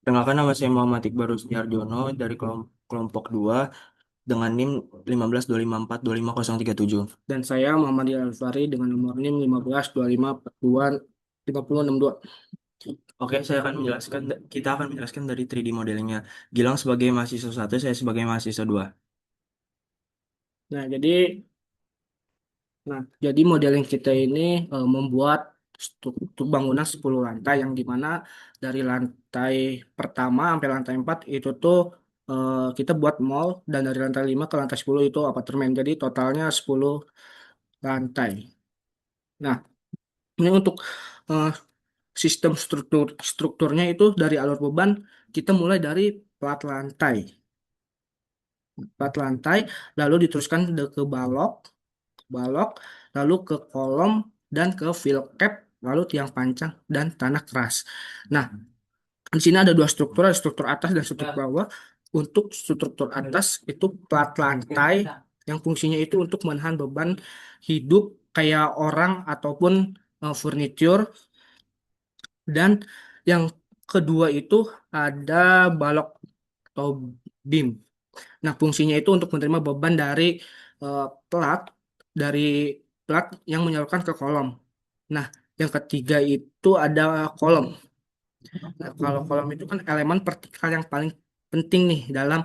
Perkenalkan, nama saya Muhammad Iqbal Rusdiarjono dari kelompok 2 dengan NIM 1525425037. Dan saya Muhammad Alfari dengan nomor NIM 152542 5062. Oke, kita akan menjelaskan dari 3D modelingnya. Gilang sebagai mahasiswa satu, saya sebagai mahasiswa 2. Nah, jadi modeling kita ini membuat struktur bangunan 10 lantai yang dimana dari lantai pertama sampai lantai 4 itu tuh kita buat mall, dan dari lantai 5 ke lantai 10 itu apartemen. Jadi totalnya 10 lantai. Nah, ini untuk eh, sistem strukturnya itu dari alur beban kita mulai dari plat lantai. Plat lantai lalu diteruskan ke balok, lalu ke kolom dan ke fill cap, lalu tiang pancang dan tanah keras. Nah, di sini ada dua struktur, ada struktur atas dan struktur bawah. Untuk struktur atas itu plat lantai yang fungsinya itu untuk menahan beban hidup kayak orang ataupun furniture. Dan yang kedua itu ada balok atau beam. Nah, fungsinya itu untuk menerima beban eh, plat dari plat yang menyalurkan ke kolom. Nah, yang ketiga itu ada kolom. Nah, kalau kolom itu kan elemen vertikal yang paling penting nih dalam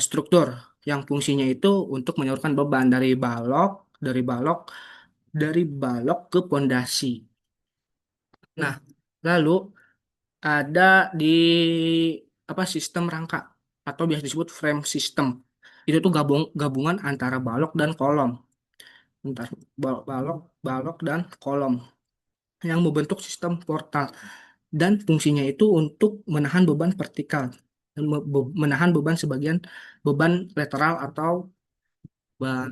struktur, yang fungsinya itu untuk menyalurkan beban dari balok, dari balok ke pondasi. Nah, lalu ada di apa sistem rangka atau biasa disebut frame system. Itu tuh gabungan antara balok dan kolom. Entar balok, balok dan kolom yang membentuk sistem portal, dan fungsinya itu untuk menahan beban vertikal dan menahan beban sebagian beban lateral atau beban,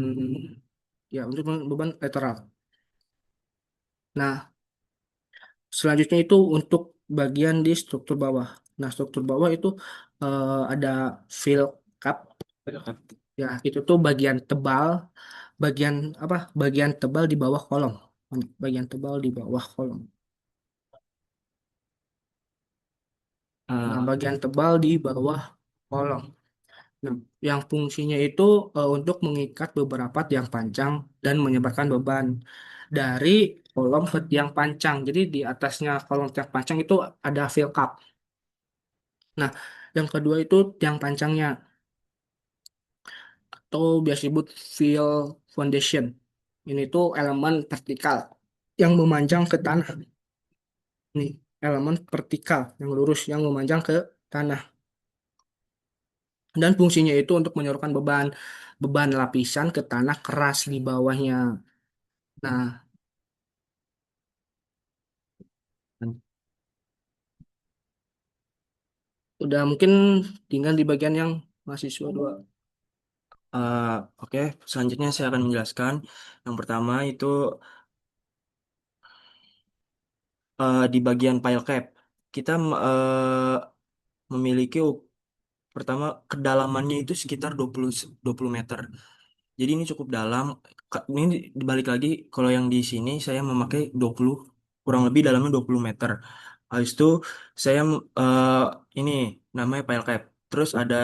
ya, untuk beban lateral. Nah, selanjutnya itu untuk bagian di struktur bawah. Nah, struktur bawah itu ada fill cap. Ya, itu tuh bagian apa? Bagian tebal di bawah kolom. Bagian tebal di bawah kolom. Nah, Eh, bagian tebal di bawah kolom. Nah, yang fungsinya itu untuk mengikat beberapa tiang pancang dan menyebarkan beban dari kolom ke tiang pancang. Jadi di atasnya kolom tiang pancang itu ada fill cap. Nah, yang kedua itu tiang pancangnya atau biasa disebut fill foundation. Ini tuh elemen vertikal yang memanjang ke tanah. Nih, elemen vertikal yang lurus yang memanjang ke tanah. Dan fungsinya itu untuk menyalurkan beban beban lapisan ke tanah keras di bawahnya. Nah, udah mungkin tinggal di bagian yang mahasiswa dua. eh, oke, selanjutnya saya akan menjelaskan. Yang pertama itu di bagian pile cap. Kita memiliki pertama kedalamannya itu sekitar 20 meter. Jadi ini cukup dalam. Ini dibalik lagi, kalau yang di sini saya memakai 20, kurang lebih dalamnya 20 meter. Habis itu saya ini namanya pile cap. Terus ada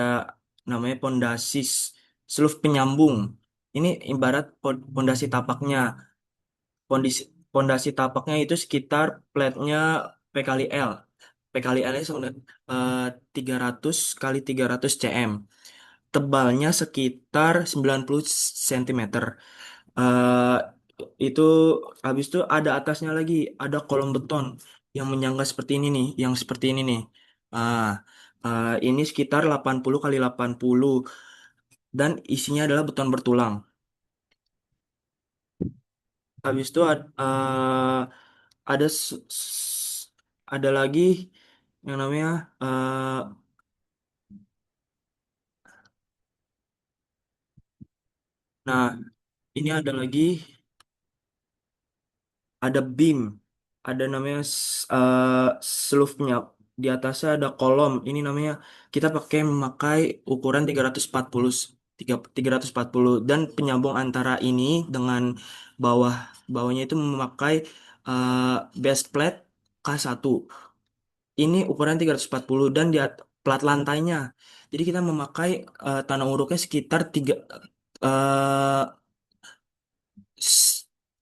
namanya pondasi seluf penyambung. Ini ibarat pondasi tapaknya. Pondasi pondasi tapaknya itu sekitar platnya P kali L. P kali L nya 300 kali 300 cm. Tebalnya sekitar 90 cm. Eh itu habis itu ada atasnya lagi, ada kolom beton yang menyangga seperti ini nih, yang seperti ini nih. Ah, ini sekitar 80 kali 80 dan isinya adalah beton bertulang. Habis itu ada ada lagi yang namanya nah, ini ada lagi, ada beam, ada namanya slope-nya. Di atasnya ada kolom. Ini namanya kita memakai ukuran 340 dan penyambung antara ini dengan bawahnya itu memakai uh, base plate K1. ini ukuran 340 dan plat lantainya. Jadi kita memakai tanah uruknya sekitar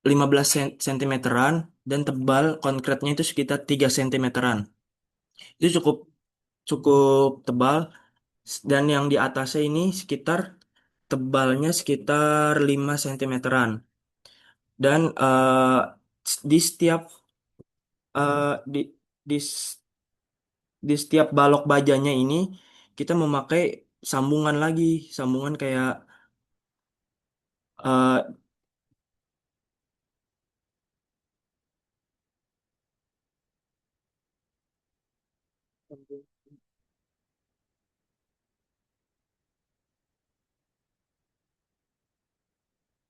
15 sentimeteran dan tebal konkretnya itu sekitar 3 sentimeteran. Itu cukup cukup tebal dan yang di atasnya ini sekitar tebalnya sekitar 5 sentimeteran. Dan di setiap eh, di di setiap balok bajanya ini kita memakai sambungan lagi, sambungan kayak eh,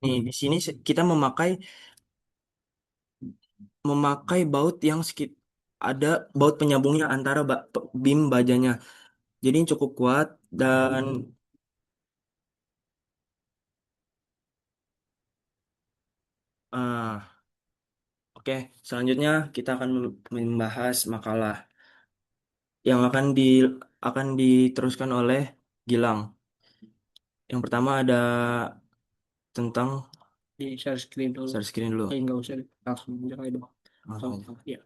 nih di sini kita memakai baut yang ada baut penyambungnya antara bim bajanya. Jadi ini cukup kuat dan oke, selanjutnya kita akan membahas makalah yang akan diteruskan oleh Gilang. Yang pertama ada tentang Di share screen dulu. share screen dulu. Nggak usah langsung aja kali dong. Langsung Oh, aja. iya.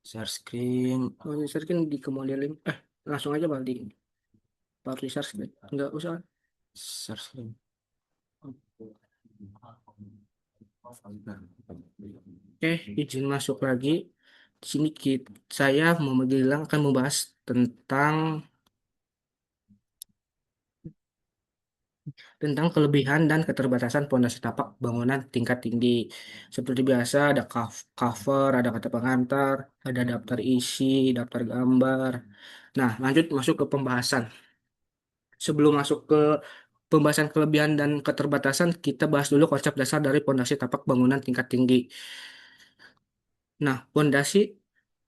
Share screen, Kalau di share screen di kemodelin. Langsung aja balik. Baru di share screen. Nggak usah. share screen. Oke, izin masuk lagi. Di sini saya mau bilang akan membahas tentang kelebihan dan keterbatasan pondasi tapak bangunan tingkat tinggi. Seperti biasa ada cover, ada kata pengantar, ada daftar isi, daftar gambar. Nah, lanjut masuk ke pembahasan. Sebelum masuk ke pembahasan kelebihan dan keterbatasan, kita bahas dulu konsep dasar dari pondasi tapak bangunan tingkat tinggi. Nah, pondasi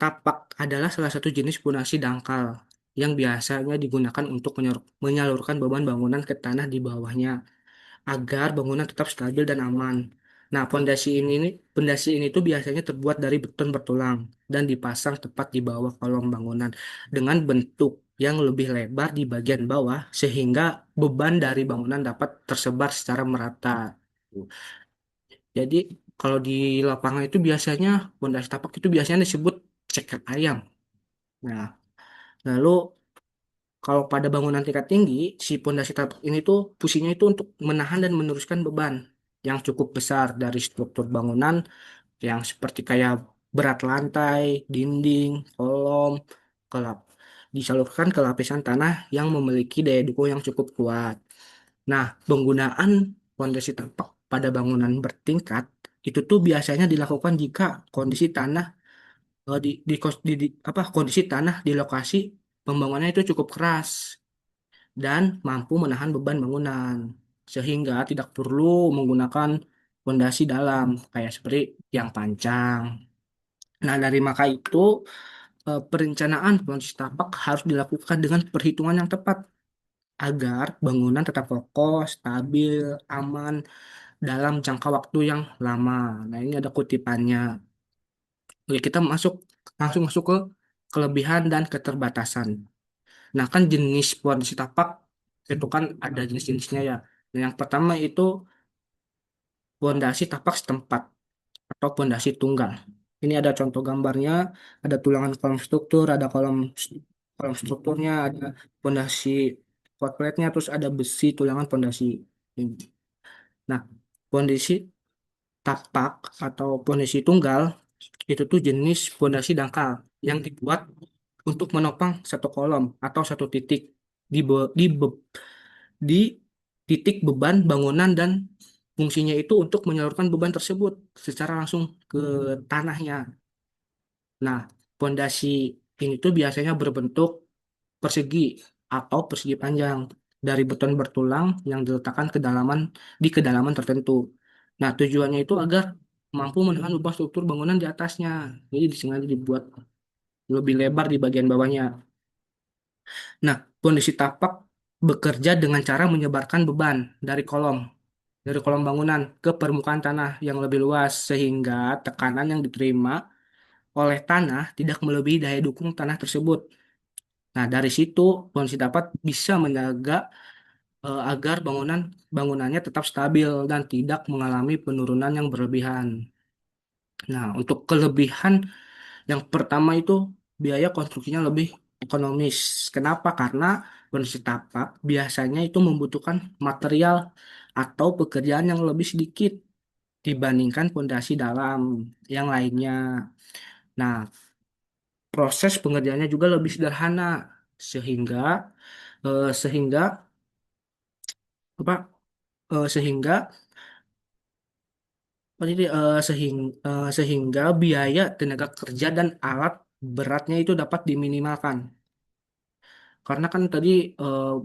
tapak adalah salah satu jenis pondasi dangkal yang biasanya digunakan untuk menyalurkan beban bangunan ke tanah di bawahnya agar bangunan tetap stabil dan aman. Nah, pondasi ini tuh biasanya terbuat dari beton bertulang dan dipasang tepat di bawah kolom bangunan dengan bentuk yang lebih lebar di bagian bawah sehingga beban dari bangunan dapat tersebar secara merata. Jadi, kalau di lapangan itu biasanya pondasi tapak itu biasanya disebut ceker ayam. Nah, lalu kalau pada bangunan tingkat tinggi, si pondasi tapak ini tuh fungsinya itu untuk menahan dan meneruskan beban yang cukup besar dari struktur bangunan yang seperti kayak berat lantai, dinding, kolom, kelap disalurkan ke lapisan tanah yang memiliki daya dukung yang cukup kuat. Nah, penggunaan pondasi tapak pada bangunan bertingkat itu tuh biasanya dilakukan jika kondisi tanah kondisi tanah di lokasi pembangunan itu cukup keras dan mampu menahan beban bangunan sehingga tidak perlu menggunakan fondasi dalam kayak seperti yang pancang. Nah, dari maka itu perencanaan fondasi tapak harus dilakukan dengan perhitungan yang tepat agar bangunan tetap kokoh, stabil, aman dalam jangka waktu yang lama. Nah, ini ada kutipannya. Oke, kita langsung masuk ke kelebihan dan keterbatasan. Nah, kan jenis fondasi tapak itu kan ada jenis-jenisnya ya. Nah, yang pertama itu pondasi tapak setempat atau pondasi tunggal. Ini ada contoh gambarnya, ada tulangan kolom struktur, ada kolom strukturnya, ada pondasi hot plate-nya, terus ada besi tulangan pondasi. Nah, pondasi tapak atau pondasi tunggal itu tuh jenis pondasi dangkal yang dibuat untuk menopang satu kolom atau satu titik di di titik beban bangunan dan fungsinya itu untuk menyalurkan beban tersebut secara langsung ke tanahnya. Nah, pondasi ini tuh biasanya berbentuk persegi atau persegi panjang dari beton bertulang yang diletakkan di kedalaman tertentu. Nah, tujuannya itu agar mampu menahan beban struktur bangunan di atasnya. Jadi disengaja dibuat lebih lebar di bagian bawahnya. Nah, kondisi tapak bekerja dengan cara menyebarkan beban dari kolom bangunan ke permukaan tanah yang lebih luas sehingga tekanan yang diterima oleh tanah tidak melebihi daya dukung tanah tersebut. Nah, dari situ polisi dapat bisa menjaga agar bangunannya tetap stabil dan tidak mengalami penurunan yang berlebihan. Nah, untuk kelebihan yang pertama itu biaya konstruksinya lebih ekonomis. Kenapa? Karena fondasi tapak biasanya itu membutuhkan material atau pekerjaan yang lebih sedikit dibandingkan fondasi dalam yang lainnya. Nah, proses pengerjaannya juga lebih sederhana sehingga sehingga apa sehingga sehingga biaya tenaga kerja dan alat beratnya itu dapat diminimalkan. Karena kan tadi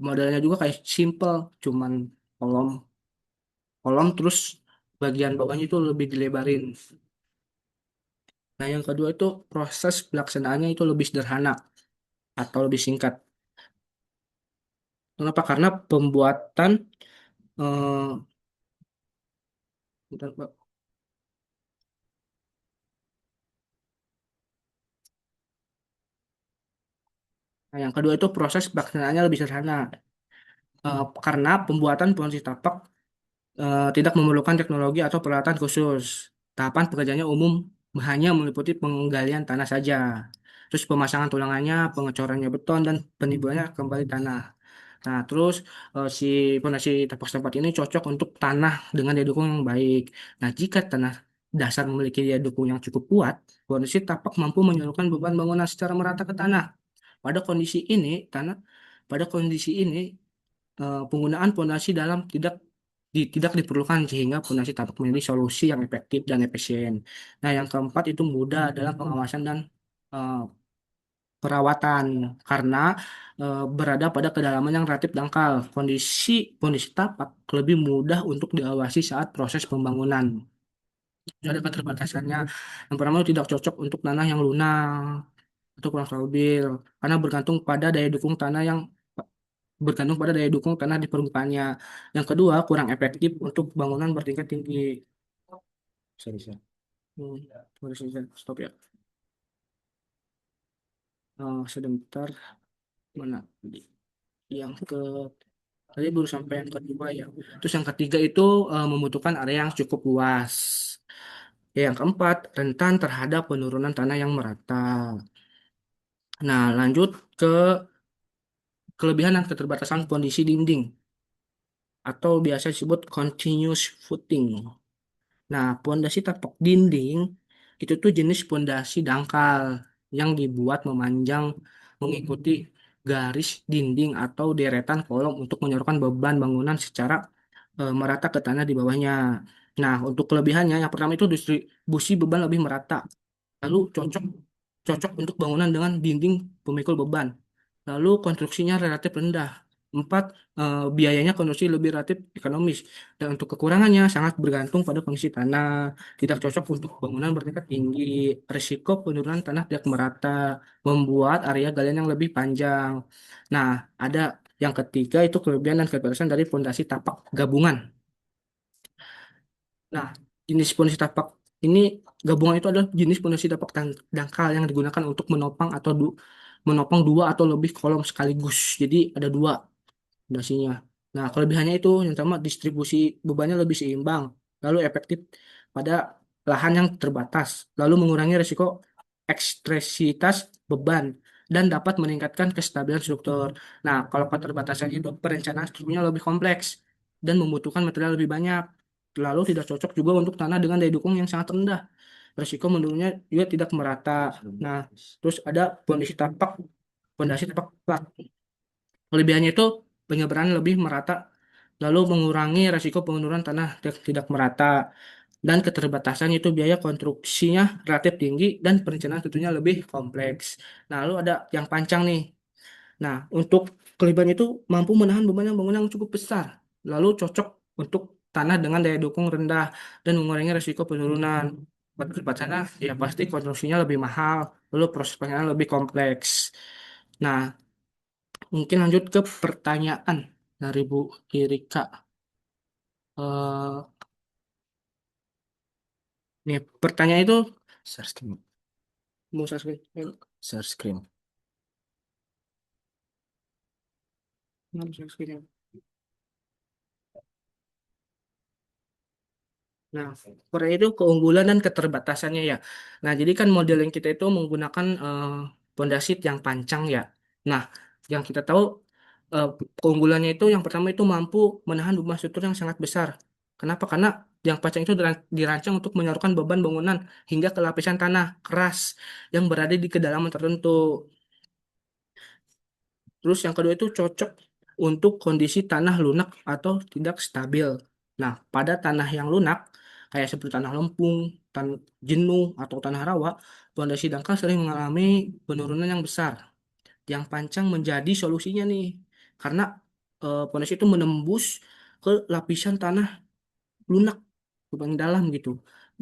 modelnya juga kayak simple, cuman kolom kolom terus bagian bawahnya itu lebih dilebarin. Nah, yang kedua itu proses pelaksanaannya itu lebih sederhana atau lebih singkat. Kenapa? Karena pembuatan eh, bentar, Pak. Nah, yang kedua itu proses pelaksanaannya lebih sederhana. Karena pembuatan pohon setapak tidak memerlukan teknologi atau peralatan khusus. Tahapan pekerjaannya umum hanya meliputi penggalian tanah saja. Terus pemasangan tulangannya, pengecorannya beton, dan penibuannya kembali tanah. Nah, terus si pondasi tapak setempat ini cocok untuk tanah dengan daya dukung yang baik. Nah, jika tanah dasar memiliki daya dukung yang cukup kuat, pondasi tapak mampu menyalurkan beban bangunan secara merata ke tanah. Pada kondisi ini, tanah pada kondisi ini penggunaan pondasi dalam tidak diperlukan sehingga pondasi tapak menjadi solusi yang efektif dan efisien. Nah, yang keempat itu mudah dalam pengawasan dan eh, perawatan karena berada pada kedalaman yang relatif dangkal. Kondisi kondisi tapak lebih mudah untuk diawasi saat proses pembangunan. Jadi ada keterbatasannya. Yang pertama itu tidak cocok untuk tanah yang lunak atau kurang stabil karena bergantung pada daya dukung tanah di permukaannya. Yang kedua, kurang efektif untuk bangunan bertingkat tinggi. Sorry, sorry. Stop ya. Sebentar. Mana? Yang ke Tadi baru sampai yang kedua ya. Terus yang ketiga itu membutuhkan area yang cukup luas. Yang keempat, rentan terhadap penurunan tanah yang merata. Nah, lanjut ke kelebihan dan keterbatasan kondisi dinding atau biasa disebut continuous footing. Nah, pondasi tapak dinding itu tuh jenis pondasi dangkal yang dibuat memanjang mengikuti garis dinding atau deretan kolom untuk menyalurkan beban bangunan secara merata ke tanah di bawahnya. Nah, untuk kelebihannya yang pertama itu distribusi beban lebih merata. Lalu cocok cocok untuk bangunan dengan dinding pemikul beban. Lalu konstruksinya relatif rendah. Empat, biayanya konstruksi lebih relatif ekonomis. Dan untuk kekurangannya sangat bergantung pada kondisi tanah. Tidak cocok untuk bangunan bertingkat tinggi. Risiko penurunan tanah tidak merata. Membuat area galian yang lebih panjang. Nah, ada yang ketiga itu kelebihan dan keterbatasan dari fondasi tapak gabungan. Nah, jenis pondasi tapak ini gabungan itu adalah jenis pondasi tapak dangkal yang digunakan untuk menopang dua atau lebih kolom sekaligus. Jadi ada dua fondasinya. Nah, kelebihannya itu yang pertama distribusi bebannya lebih seimbang, lalu efektif pada lahan yang terbatas, lalu mengurangi risiko ekstresitas beban dan dapat meningkatkan kestabilan struktur. Nah, kalau keterbatasan itu perencanaan strukturnya lebih kompleks dan membutuhkan material lebih banyak. Lalu tidak cocok juga untuk tanah dengan daya dukung yang sangat rendah. Risiko menurunnya juga tidak merata. Nah, terus ada fondasi tapak plat. Kelebihannya itu penyebaran lebih merata, lalu mengurangi risiko penurunan tanah tidak merata, dan keterbatasan itu biaya konstruksinya relatif tinggi dan perencanaan tentunya lebih kompleks. Nah, lalu ada yang pancang nih. Nah, untuk kelebihan itu mampu menahan beban yang bangunan yang cukup besar, lalu cocok untuk tanah dengan daya dukung rendah dan mengurangi risiko penurunan. Keterbatasannya ya pasti konstruksinya lebih mahal, lalu proses pengenalan lebih kompleks. Nah, mungkin lanjut ke pertanyaan dari Bu Irika. Eh Nih, pertanyaan itu mau share screen. Share screen. Mau share screen. Nah, seperti itu keunggulan dan keterbatasannya ya. Nah, jadi kan modeling kita itu menggunakan pondasi yang panjang ya. Nah, yang kita tahu eh, keunggulannya itu yang pertama itu mampu menahan beban struktur yang sangat besar. Kenapa? Karena yang panjang itu dirancang untuk menyarukan beban bangunan hingga ke lapisan tanah keras yang berada di kedalaman tertentu. Terus yang kedua itu cocok untuk kondisi tanah lunak atau tidak stabil. Nah, pada tanah yang lunak, kayak seperti tanah lempung, jenuh, atau tanah rawa, pondasi dangkal sering mengalami penurunan yang besar. Yang pancang menjadi solusinya nih, karena pondasi itu menembus ke lapisan tanah lunak, lubang dalam gitu,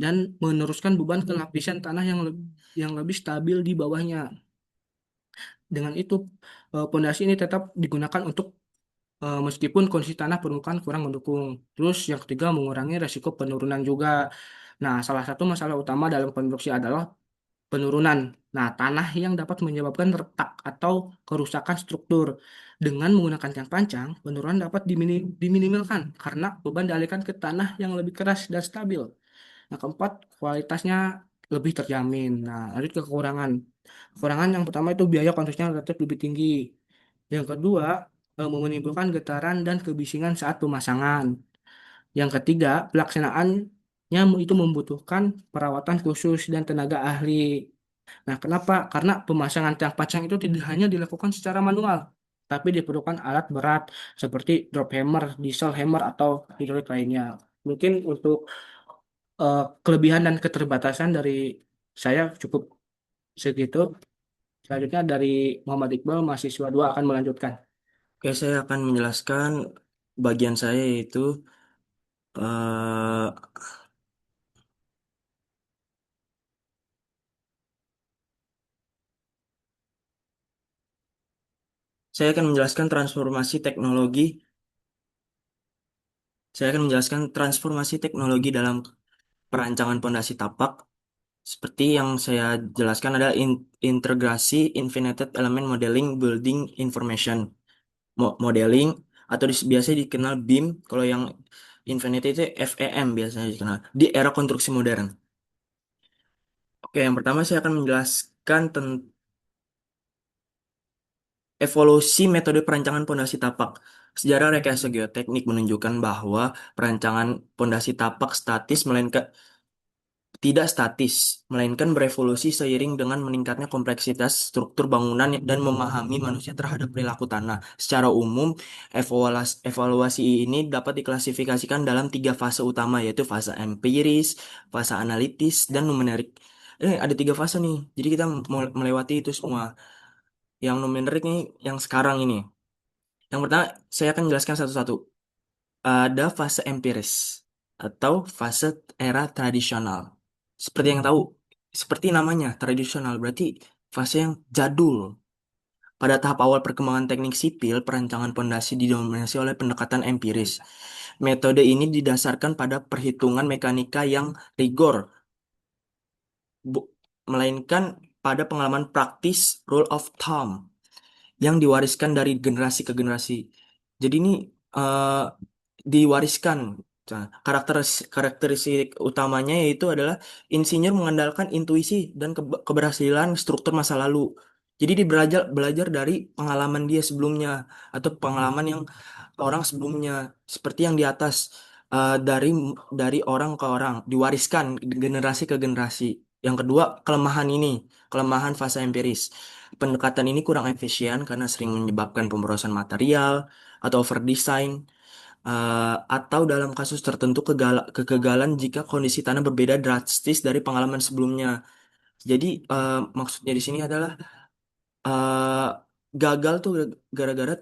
dan meneruskan beban ke lapisan tanah yang lebih stabil di bawahnya. Dengan itu, pondasi ini tetap digunakan untuk meskipun kondisi tanah permukaan kurang mendukung. Terus yang ketiga mengurangi resiko penurunan juga. Nah, salah satu masalah utama dalam konstruksi adalah penurunan. Nah, tanah yang dapat menyebabkan retak atau kerusakan struktur. Dengan menggunakan tiang pancang, penurunan dapat diminimalkan karena beban dialihkan ke tanah yang lebih keras dan stabil. Nah, keempat, kualitasnya lebih terjamin. Nah, lanjut ke kekurangan. Kekurangan yang pertama itu biaya konstruksinya relatif lebih tinggi. Yang kedua, menimbulkan getaran dan kebisingan saat pemasangan. Yang ketiga, pelaksanaannya itu membutuhkan perawatan khusus dan tenaga ahli. Nah, kenapa? Karena pemasangan tiang pasang itu tidak hanya dilakukan secara manual, tapi diperlukan alat berat seperti drop hammer, diesel hammer, atau hidrolik lainnya. Mungkin untuk kelebihan dan keterbatasan dari saya cukup segitu. Selanjutnya dari Muhammad Iqbal, mahasiswa 2 akan melanjutkan. Oke, saya akan menjelaskan bagian saya yaitu eh, saya akan menjelaskan transformasi teknologi. Saya akan menjelaskan transformasi teknologi dalam perancangan pondasi tapak. Seperti yang saya jelaskan adalah integrasi Infinite Element Modeling Building Information Modeling atau biasa dikenal BIM. Kalau yang Infinite itu FEM biasanya dikenal di era konstruksi modern. Oke, yang pertama saya akan menjelaskan tentang evolusi metode perancangan pondasi tapak. Sejarah rekayasa geoteknik menunjukkan bahwa perancangan pondasi tapak tidak statis, melainkan berevolusi seiring dengan meningkatnya kompleksitas struktur bangunan dan memahami manusia terhadap perilaku tanah. Secara umum, evaluasi ini dapat diklasifikasikan dalam tiga fase utama, yaitu fase empiris, fase analitis, dan numerik. Ada tiga fase nih, jadi kita mau melewati itu semua. Yang numerik nih, yang sekarang ini. Yang pertama, saya akan jelaskan satu-satu. Ada fase empiris atau fase era tradisional. Seperti yang tahu, seperti namanya tradisional berarti fase yang jadul. Pada tahap awal perkembangan teknik sipil, perancangan pondasi didominasi oleh pendekatan empiris. Metode ini didasarkan pada perhitungan mekanika yang rigor, bu- melainkan pada pengalaman praktis rule of thumb yang diwariskan dari generasi ke generasi. Jadi ini eh, diwariskan. Nah, karakteristik utamanya yaitu adalah insinyur mengandalkan intuisi dan keberhasilan struktur masa lalu. Jadi dia belajar dari pengalaman dia sebelumnya atau pengalaman yang orang sebelumnya seperti yang di atas dari orang ke orang diwariskan generasi ke generasi. Yang kedua, kelemahan fase empiris. Pendekatan ini kurang efisien karena sering menyebabkan pemborosan material atau overdesign atau dalam kasus tertentu kegagalan jika kondisi tanah berbeda drastis dari pengalaman sebelumnya. Jadi maksudnya di sini adalah eh, gagal tuh gara-gara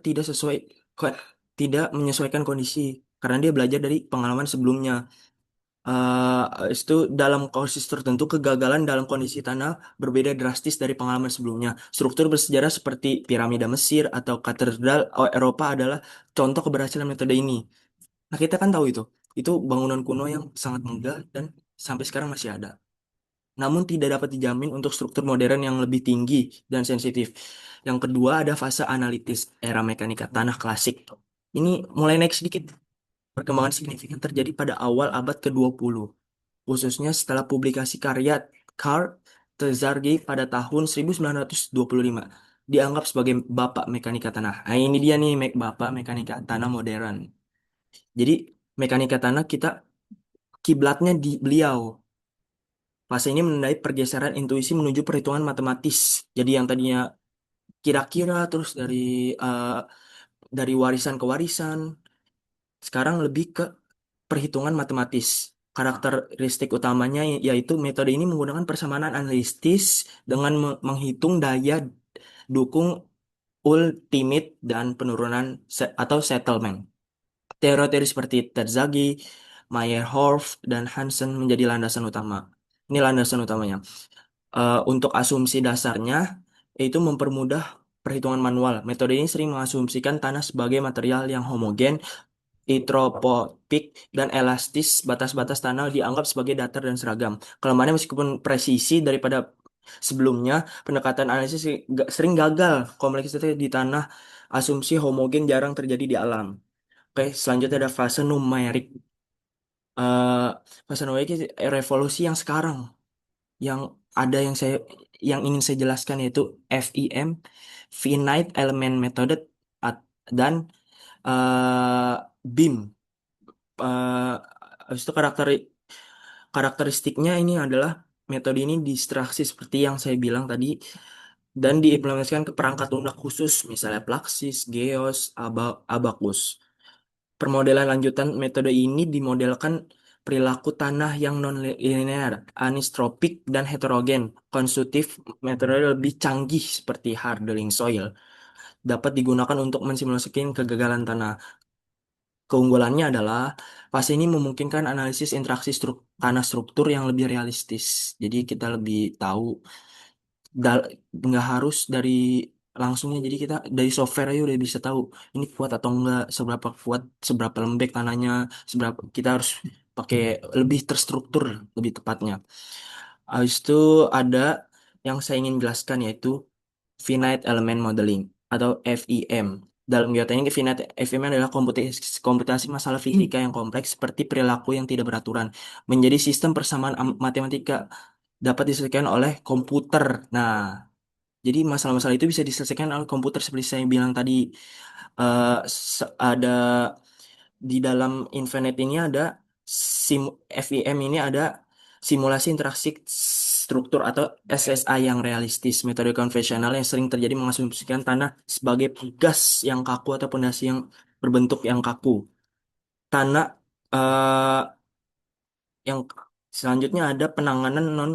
ko- tidak menyesuaikan kondisi karena dia belajar dari pengalaman sebelumnya. Itu dalam kasus tertentu kegagalan dalam kondisi tanah berbeda drastis dari pengalaman sebelumnya. Struktur bersejarah seperti piramida Mesir atau katedral Eropa adalah contoh keberhasilan metode ini. Nah, kita kan tahu itu. Itu bangunan kuno yang sangat megah dan sampai sekarang masih ada. namun tidak dapat dijamin untuk struktur modern yang lebih tinggi dan sensitif. Yang kedua ada fase analitis era mekanika tanah klasik. Ini mulai naik sedikit. Perkembangan signifikan terjadi pada awal abad ke-20, khususnya setelah publikasi karya Carl Terzaghi pada tahun 1925. Dianggap sebagai bapak mekanika tanah. Nah, ini dia nih, bapak mekanika tanah modern. Jadi, mekanika tanah kita kiblatnya di beliau. Fase ini menandai pergeseran intuisi menuju perhitungan matematis. Jadi yang tadinya kira-kira terus eh, dari warisan ke warisan, sekarang lebih ke perhitungan matematis. Karakteristik utamanya yaitu metode ini menggunakan persamaan analitis dengan menghitung daya dukung ultimate dan penurunan atau settlement. Teori-teori seperti Terzaghi, Meyerhof, dan Hansen menjadi landasan utama. Ini landasan utamanya. Untuk asumsi dasarnya, yaitu mempermudah perhitungan manual. Metode ini sering mengasumsikan tanah sebagai material yang homogen, hidrophobic, dan elastis. Batas-batas tanah dianggap sebagai datar dan seragam. Kelemahannya meskipun presisi daripada sebelumnya, pendekatan analisis sering gagal. Kompleksitas di tanah, asumsi homogen jarang terjadi di alam. Oke, selanjutnya ada fase numerik. Eh, Fase numerik itu revolusi yang sekarang, yang ada yang ingin saya jelaskan yaitu FEM, Finite Element Method, dan eh, BIM. Habis itu karakteristiknya ini adalah metode ini distraksi seperti yang saya bilang tadi dan diimplementasikan ke perangkat lunak khusus, misalnya Plaxis, Geos, Abacus. Permodelan lanjutan metode ini dimodelkan perilaku tanah yang non-linear, anisotropik, dan heterogen. Konstruktif metode lebih canggih seperti hardening soil dapat digunakan untuk mensimulasikan kegagalan tanah. Keunggulannya adalah fase ini memungkinkan analisis interaksi tanah struktur yang lebih realistis. Jadi kita lebih tahu nggak harus dari langsungnya. Jadi kita dari software aja udah bisa tahu ini kuat atau enggak, seberapa kuat, seberapa lembek tanahnya, seberapa kita harus pakai lebih terstruktur lebih tepatnya. Habis itu ada yang saya ingin jelaskan yaitu Finite Element Modeling atau FEM. Dalam geoteknik, finite FEM adalah komputasi masalah fisika yang kompleks seperti perilaku yang tidak beraturan menjadi sistem persamaan matematika dapat diselesaikan oleh komputer. Nah, jadi masalah-masalah itu bisa diselesaikan oleh komputer seperti saya bilang tadi. Ada di dalam Infinite ini ada FEM ini ada simulasi interaksi struktur atau SSI yang realistis. Metode konvensional yang sering terjadi mengasumsikan tanah sebagai gas yang kaku atau pondasi yang berbentuk yang kaku. Tanah eh, yang selanjutnya ada penanganan non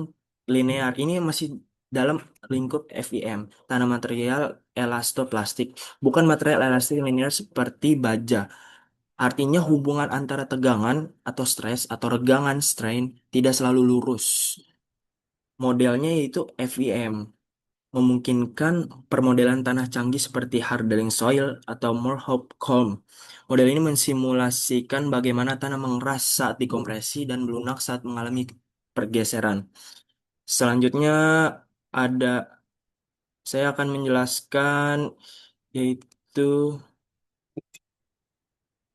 linear. Ini masih dalam lingkup FEM, tanah material elastoplastik, bukan material elastik linear seperti baja. Artinya hubungan antara tegangan atau stres atau regangan strain tidak selalu lurus. Modelnya yaitu FEM, memungkinkan permodelan tanah canggih seperti hardening soil atau Moorhouse-Kolm. Model ini mensimulasikan bagaimana tanah mengeras saat dikompresi dan melunak saat mengalami pergeseran. Selanjutnya ada saya akan menjelaskan yaitu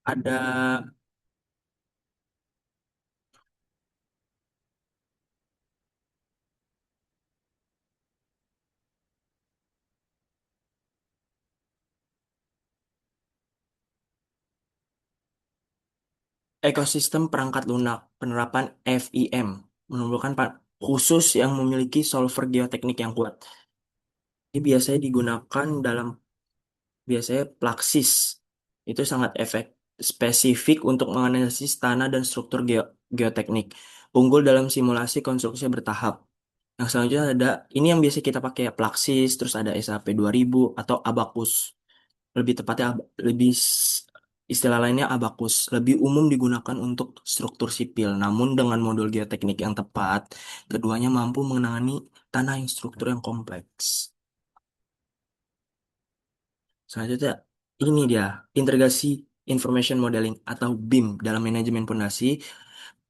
ada ekosistem perangkat lunak, penerapan FEM, menunjukkan khusus yang memiliki solver geoteknik yang kuat. Ini biasanya digunakan dalam biasanya Plaxis. Itu sangat spesifik untuk menganalisis tanah dan struktur geoteknik. Unggul dalam simulasi konstruksi bertahap. Yang selanjutnya ada, ini yang biasa kita pakai ya, Plaxis, terus ada SAP 2000 atau Abacus. Lebih tepatnya istilah lainnya Abacus. Lebih umum digunakan untuk struktur sipil. Namun dengan modul geoteknik yang tepat, keduanya mampu menangani tanah yang struktur yang kompleks. Selanjutnya, ini dia integrasi information modeling atau BIM dalam manajemen pondasi.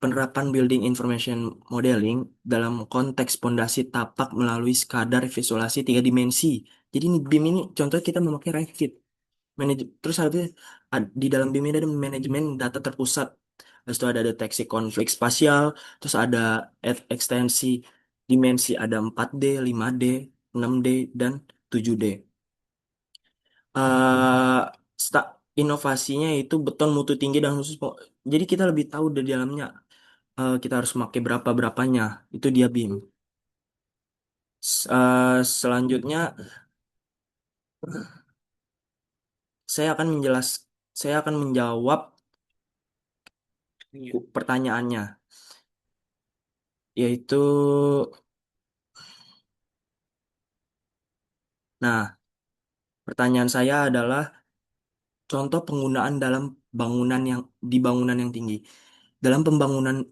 penerapan Building Information Modeling dalam konteks pondasi tapak melalui sekadar visualisasi tiga dimensi. Jadi ini BIM ini contoh kita memakai Revit. Terus habis di dalam BIM ini ada manajemen data terpusat. Terus itu ada deteksi konflik spasial, terus ada ekstensi dimensi ada 4D, 5D, 6D, dan 7D. eh Inovasinya itu beton mutu tinggi dan khusus. Jadi kita lebih tahu dari dalamnya kita harus pakai berapa berapanya. Itu dia BIM. Selanjutnya saya akan saya akan menjawab pertanyaannya, yaitu, nah, pertanyaan saya adalah contoh penggunaan dalam bangunan yang tinggi. Dalam pembangunan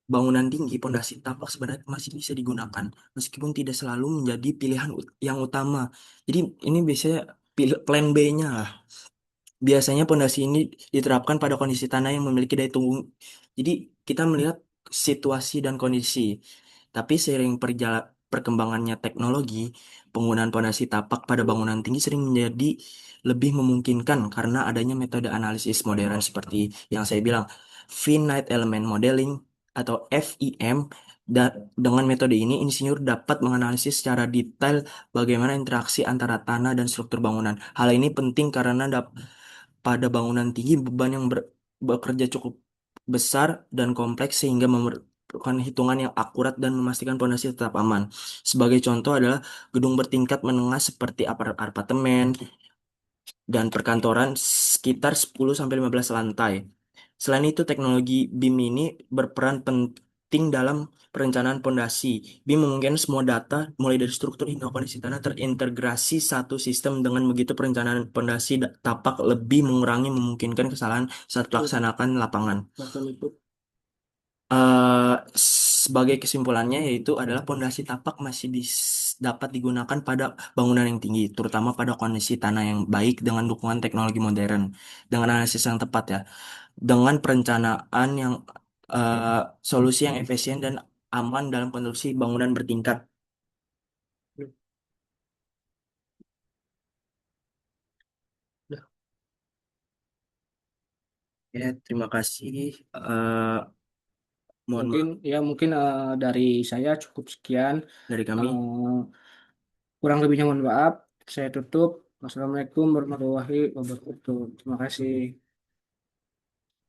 bangunan tinggi, pondasi tapak sebenarnya masih bisa digunakan, meskipun tidak selalu menjadi pilihan yang utama. Jadi ini biasanya plan B-nya lah. Biasanya pondasi ini diterapkan pada kondisi tanah yang memiliki daya tunggu. Jadi kita melihat situasi dan kondisi. Tapi seiring perkembangannya teknologi, penggunaan pondasi tapak pada bangunan tinggi sering menjadi lebih memungkinkan karena adanya metode analisis modern seperti yang saya bilang, finite element modeling atau FEM. Dengan metode ini, insinyur dapat menganalisis secara detail bagaimana interaksi antara tanah dan struktur bangunan. Hal ini penting karena pada bangunan tinggi beban yang bekerja cukup besar dan kompleks sehingga memerlukan hitungan yang akurat dan memastikan pondasi tetap aman. Sebagai contoh adalah gedung bertingkat menengah seperti apartemen dan perkantoran sekitar 10 sampai 15 lantai. Selain itu, teknologi BIM ini berperan penting dalam perencanaan pondasi. BIM memungkinkan semua data, mulai dari struktur hingga kondisi tanah, terintegrasi satu sistem. Dengan begitu, perencanaan pondasi tapak lebih mengurangi memungkinkan kesalahan saat melaksanakan lapangan. eh Sebagai kesimpulannya yaitu adalah pondasi tapak masih dapat digunakan pada bangunan yang tinggi, terutama pada kondisi tanah yang baik dengan dukungan teknologi modern, dengan analisis yang tepat ya, dengan perencanaan yang eh, solusi yang efisien dan aman dalam konstruksi bangunan bertingkat. Ya, terima kasih. Eh Mohon Mungkin maaf ya mungkin dari saya cukup sekian. dari kami. Kurang lebihnya mohon maaf. Saya tutup. Wassalamualaikum warahmatullahi wabarakatuh. Terima kasih.